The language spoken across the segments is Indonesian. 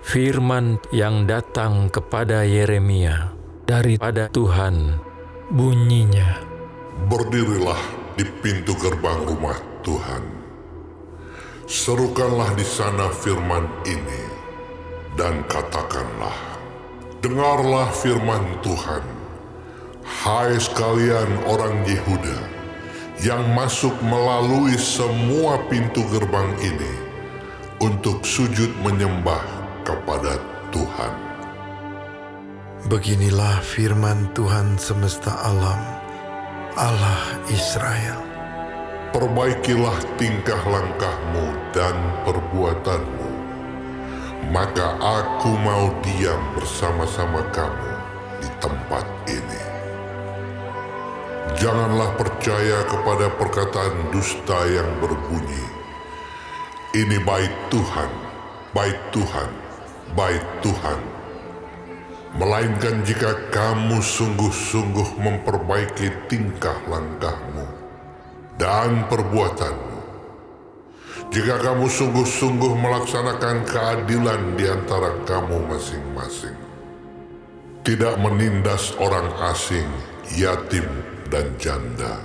firman yang datang kepada Yeremia daripada Tuhan, bunyinya, Berdirilah di pintu gerbang rumah Tuhan. Serukanlah di sana firman ini, dan katakanlah, dengarlah firman Tuhan, hai sekalian orang Yehuda, yang masuk melalui semua pintu gerbang ini, untuk sujud menyembah kepada Tuhan. Beginilah firman Tuhan semesta alam, Allah Israel. Perbaikilah tingkah langkahmu dan perbuatanmu, maka aku mau diam bersama-sama kamu di tempat ini. Janganlah percaya kepada perkataan dusta yang berbunyi, ini bait Tuhan, bait Tuhan, bait Tuhan. Melainkan jika kamu sungguh-sungguh memperbaiki tingkah langkahmu dan perbuatanmu, jika kamu sungguh-sungguh melaksanakan keadilan di antara kamu masing-masing, tidak menindas orang asing, yatim, dan janda,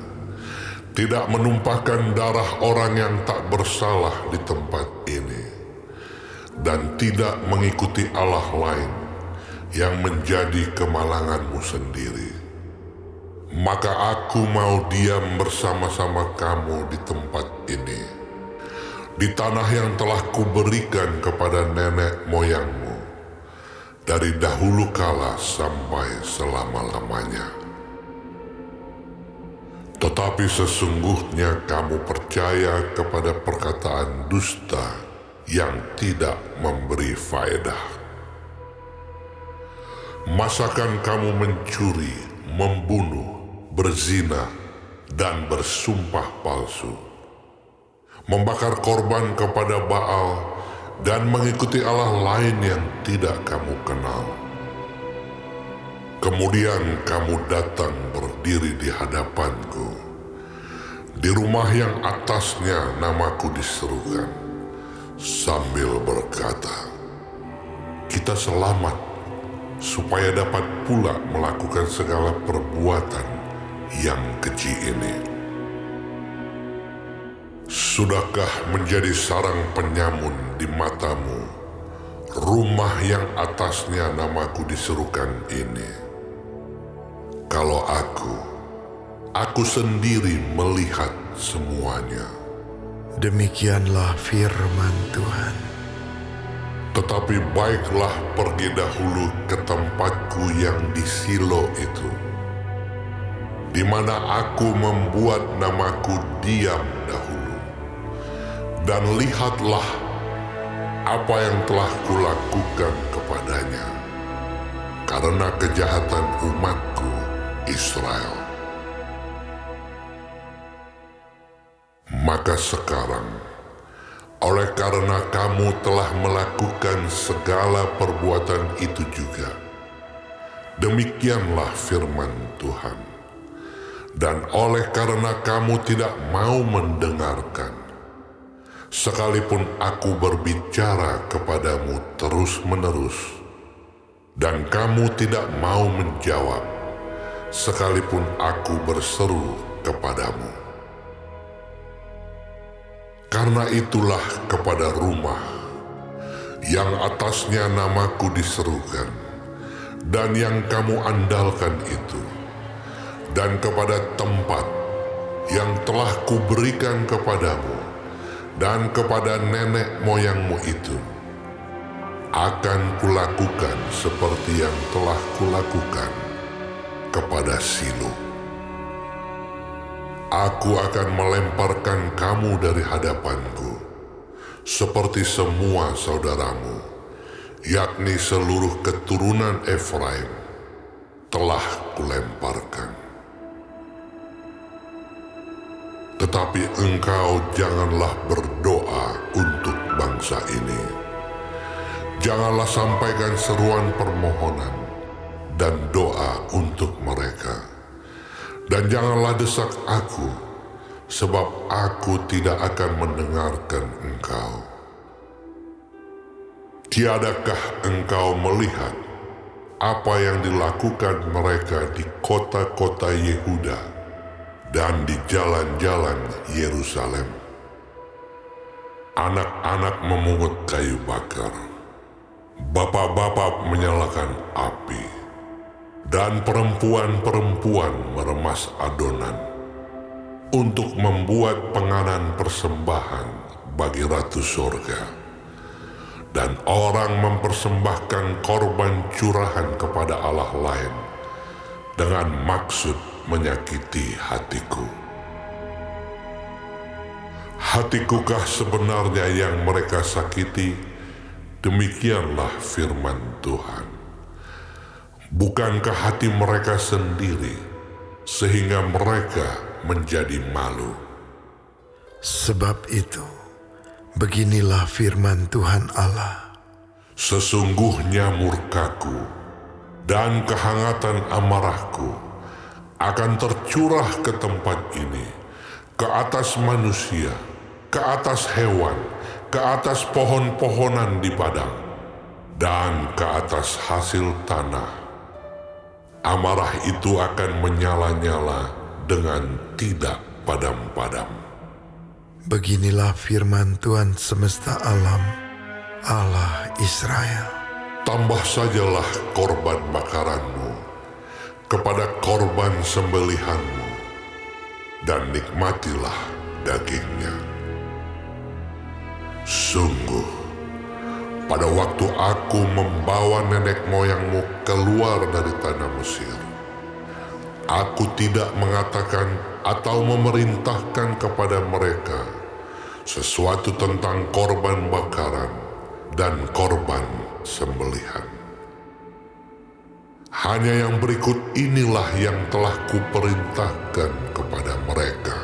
tidak menumpahkan darah orang yang tak bersalah di tempat ini, dan tidak mengikuti Allah lain yang menjadi kemalanganmu sendiri, maka aku mau diam bersama-sama kamu di tempat ini, di tanah yang telah kuberikan kepada nenek moyangmu, dari dahulu kala sampai selama-lamanya. Tetapi sesungguhnya kamu percaya kepada perkataan dusta yang tidak memberi faedah. Masakan kamu mencuri, membunuh, berzina, dan bersumpah palsu, membakar korban kepada Baal, dan mengikuti Allah lain yang tidak kamu kenal. Kemudian kamu datang berdiri di hadapanku, di rumah yang atasnya namaku diserukan, sambil berkata, kita selamat, supaya dapat pula melakukan segala perbuatan yang keji ini. Sudahkah menjadi sarang penyamun di matamu rumah yang atasnya namaku diserukan ini? Kalau aku sendiri melihat semuanya. Demikianlah firman Tuhan. Tetapi baiklah pergi dahulu ke tempatku yang di Silo itu, di mana aku membuat namaku diam dahulu. Dan lihatlah apa yang telah kulakukan kepadanya, karena kejahatan umatku Israel. Maka sekarang, oleh karena kamu telah melakukan segala perbuatan itu juga, demikianlah firman Tuhan. Dan oleh karena kamu tidak mau mendengarkan, sekalipun aku berbicara kepadamu terus-menerus, dan kamu tidak mau menjawab, sekalipun aku berseru kepadamu. Karena itulah kepada rumah yang atasnya namaku diserukan, dan yang kamu andalkan itu, dan kepada tempat yang telah kuberikan kepadamu, dan kepada nenek moyangmu itu, akan kulakukan seperti yang telah kulakukan kepada Silo. Aku akan melemparkan kamu dari hadapanku, seperti semua saudaramu, yakni seluruh keturunan Efraim, telah kulemparkan. Tetapi engkau janganlah berdoa untuk bangsa ini. Janganlah sampaikan seruan permohonan dan doa untuk mereka. Dan janganlah desak aku, sebab aku tidak akan mendengarkan engkau. Tiadakah engkau melihat apa yang dilakukan mereka di kota-kota Yehuda dan di jalan-jalan Yerusalem? Anak-anak memungut kayu bakar, bapak-bapak menyalakan api, dan perempuan-perempuan meremas adonan untuk membuat penganan persembahan bagi Ratu Sorga. Dan orang mempersembahkan korban curahan kepada Allah lain dengan maksud menyakiti hatiku. Hatikukah sebenarnya yang mereka sakiti? Demikianlah firman Tuhan. Bukankah hati mereka sendiri sehingga mereka menjadi malu? Sebab itu, beginilah firman Tuhan Allah. Sesungguhnya murkaku dan kehangatan amarahku akan tercurah ke tempat ini, ke atas manusia, ke atas hewan, ke atas pohon-pohonan di padang, dan ke atas hasil tanah. Amarah itu akan menyala-nyala dengan tidak padam-padam. Beginilah firman Tuhan semesta alam, Allah Israel. Tambah sajalah korban bakaranmu kepada korban sembelihanmu, dan nikmatilah dagingnya. Sungguh, pada waktu aku membawa nenek moyangmu keluar dari tanah Mesir, aku tidak mengatakan atau memerintahkan kepada mereka sesuatu tentang korban bakaran dan korban sembelihan. Hanya yang berikut inilah yang telah kuperintahkan kepada mereka.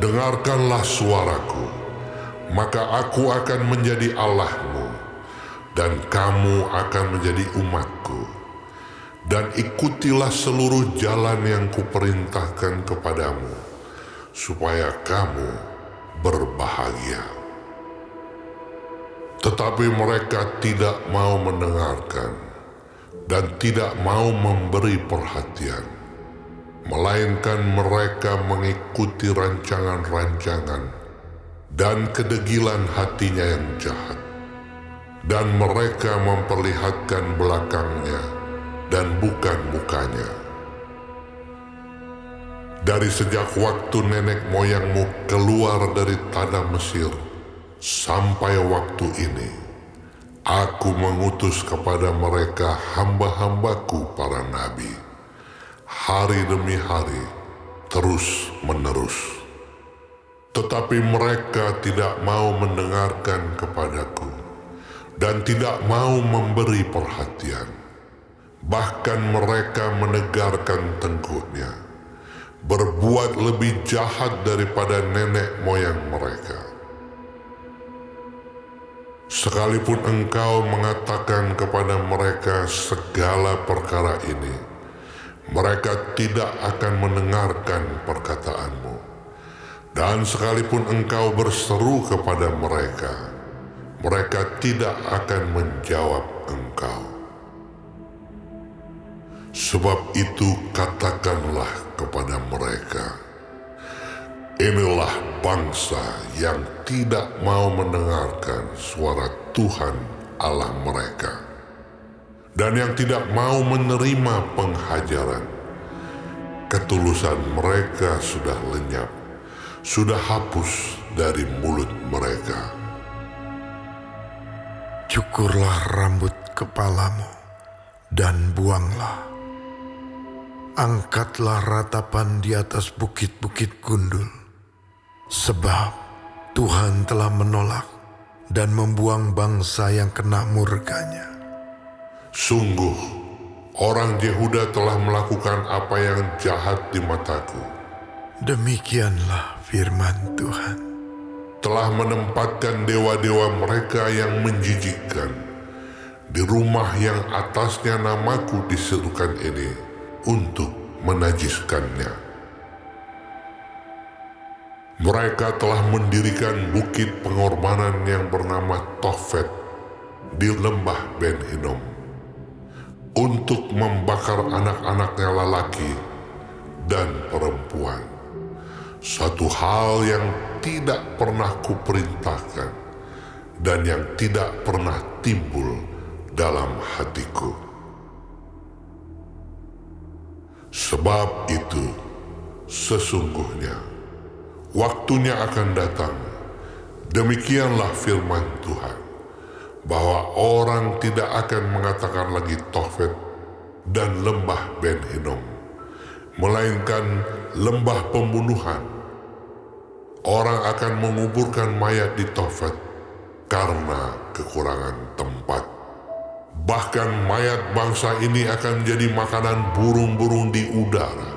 Dengarkanlah suaraku, maka aku akan menjadi Allahmu, dan kamu akan menjadi umatku. Dan ikutilah seluruh jalan yang kuperintahkan kepadamu, supaya kamu berbahagia. Tetapi mereka tidak mau mendengarkan dan tidak mau memberi perhatian, melainkan mereka mengikuti rancangan-rancangan dan kedegilan hatinya yang jahat. Dan mereka memperlihatkan belakangnya dan bukan mukanya. Dari sejak waktu nenek moyangmu keluar dari tanah Mesir sampai waktu ini, aku mengutus kepada mereka hamba-hambaku para nabi, hari demi hari, terus menerus. Tetapi mereka tidak mau mendengarkan kepadaku dan tidak mau memberi perhatian. Bahkan mereka menegarkan tengkuknya, berbuat lebih jahat daripada nenek moyang mereka. Sekalipun engkau mengatakan kepada mereka segala perkara ini, mereka tidak akan mendengarkan perkataanmu. Dan sekalipun engkau berseru kepada mereka, mereka tidak akan menjawab engkau. Sebab itu katakanlah kepada mereka, inilah bangsa yang tidak mau mendengarkan suara Tuhan Allah mereka, dan yang tidak mau menerima penghajaran. Ketulusan mereka sudah lenyap, sudah hapus dari mulut mereka. Cukurlah rambut kepalamu dan buanglah. Angkatlah ratapan di atas bukit-bukit gundul, sebab Tuhan telah menolak dan membuang bangsa yang kena murkanya. Sungguh, orang Yehuda telah melakukan apa yang jahat di mataku. Demikianlah firman Tuhan. Telah menempatkan dewa-dewa mereka yang menjijikkan di rumah yang atasnya namaku diserukan ini, untuk menajiskannya. Mereka telah mendirikan bukit pengorbanan yang bernama Tofet di lembah Ben Hinnom untuk membakar anak-anaknya lelaki dan perempuan. Satu hal yang tidak pernah kuperintahkan dan yang tidak pernah timbul dalam hatiku. Sebab itu, sesungguhnya waktunya akan datang, demikianlah firman Tuhan, bahwa orang tidak akan mengatakan lagi Tofet dan lembah Ben Hinnom, melainkan lembah pembunuhan. Orang akan menguburkan mayat di Tofet karena kekurangan tempat. Bahkan mayat bangsa ini akan menjadi makanan burung-burung di udara,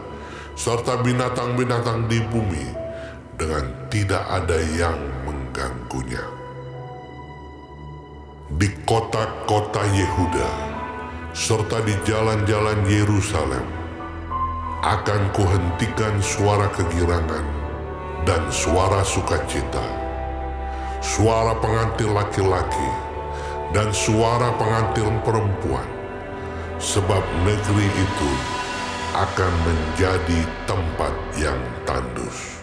serta binatang-binatang di bumi, dengan tidak ada yang mengganggunya. Di kota-kota Yehuda, serta di jalan-jalan Yerusalem, akan kuhentikan suara kegirangan dan suara sukacita, suara pengantin laki-laki dan suara pengantin perempuan, sebab negeri itu akan menjadi tempat yang tandus.